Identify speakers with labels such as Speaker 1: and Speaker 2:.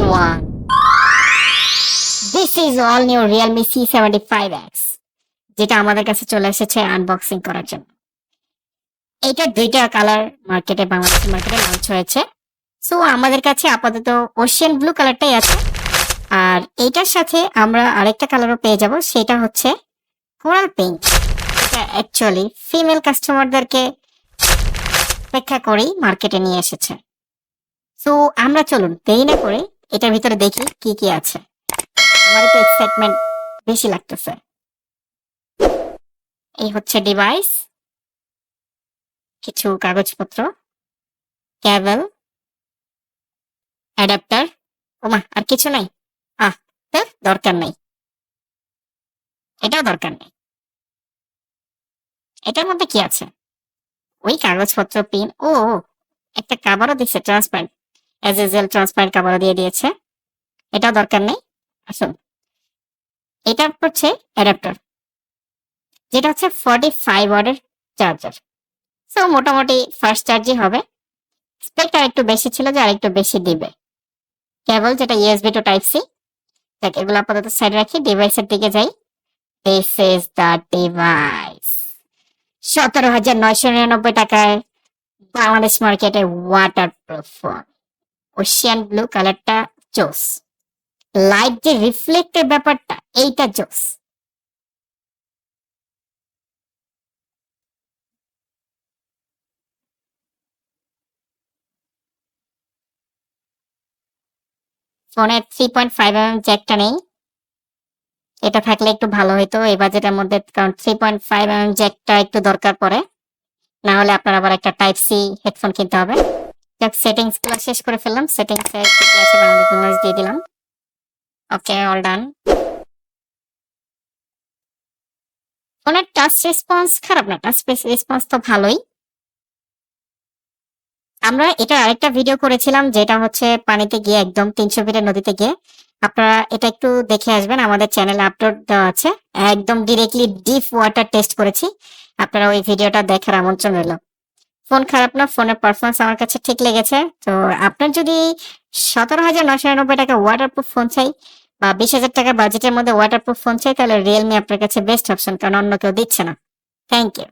Speaker 1: everyone. This is all new Realme C75X যেটা আমাদের কাছে চলে এসেছে আনবক্সিং করার জন্য। এটা দুইটা কালার মার্কেটে বাংলাদেশ মার্কেটে লঞ্চ হয়েছে। সো আমাদের কাছে আপাতত ওশিয়ান ব্লু কালারটাই আছে, আর এইটার সাথে আমরা আরেকটা কালারও পেয়ে যাব, সেটা হচ্ছে কোরাল পিঙ্ক। এটা অ্যাকচুয়ালি ফিমেল কাস্টমারদেরকে অপেক্ষা করেই মার্কেটে নিয়ে এসেছে। সো আমরা চলুন দেরি না করে এটার ভিতরে দেখি কি কি আছে। আমার তো এক্সাইটমেন্ট বেশি লাগতেছে। এই হচ্ছে ডিভাইস, কিছু কাগজপত্র, কেবল, অ্যাডাপ্টার। ওমা, আর কিছু নাই? দরকার নাই, এটাও দরকার নেই। এটার মধ্যে কি আছে? ওই কাগজপত্র, পিন। ও, একটা কাভারও দিচ্ছে ট্রান্সপারেন্ট, অ্যাজ ইউজুয়াল ট্রান্সপারেন্ট কাভারও দিয়ে দিয়েছে। এটাও দরকার নেই। আসুন, এটা হচ্ছে অ্যাডাপ্টার, যেটা হচ্ছে 45 ওয়াটের চার্জার। সো মোটামুটি ফার্স্ট চার্জই হবে। স্পেকটা আরেকটু বেশি ছিল, যে আরেকটু বেশি দিবে। কেবল, যেটা ইউএসবি টু টাইপ সি। দেখ, এগুলো আপাতত সাইড রাখি, ডিভাইসের দিকে যাই। This is the device. 17,999 টাকায় বাংলাদেশ মার্কেটে water proof phone. Ocean blue কালারটা জোস, লাইট যে রিফ্লেক্টের ব্যাপারটা, এইটা জোস। ফোনে 3.5mm জ্যাকটা নেই, এটা থাকলে একটু ভালো হইতো এই বাজেটের মধ্যে, কারণ 3.5mm জ্যাকটা একটু দরকার পড়ে। না হলে আপনার আবার একটা টাইপ সি হেডফোন কিনতে হবে। যাক, সেটিংস গুলো শেষ করে ফেললাম। সেটিংস এ কি আছে বাংলাদেশ দিয়ে দিলাম। ওকে, অল ডান। ফোনের টাচ রেসপন্স খারাপ না, টাচ রেসপন্স তো ভালোই। আমরা এটা আরেকটা ভিডিও করেছিলাম, যেটা হচ্ছে পানিতে গিয়ে একদম 300 ফিটের নদীতে গিয়ে। আপনারা এটা একটু দেখে আসবেন, আমাদের চ্যানেলে আপলোড দেওয়া আছে। একদম ডিরেক্টলি ডিপ ওয়াটার টেস্ট করেছি, আপনারা ওই ভিডিওটা দেখার আমন্ত্রণ রইল। ফোন খারাপ না, ফোনের পারফরমেন্স আমার কাছে ঠিক লেগেছে। তো আপনার যদি 17,999 টাকা ওয়াটারপ্রুফ ফোন চাই, বা 20,000 টাকার বাজেটের মধ্যে ওয়াটারপ্রুফ ফোন চাই, তাহলে রিয়েলমি আপনার কাছে বেস্ট অপশন, কারণ অন্য কেউ দিচ্ছে না। Thank you.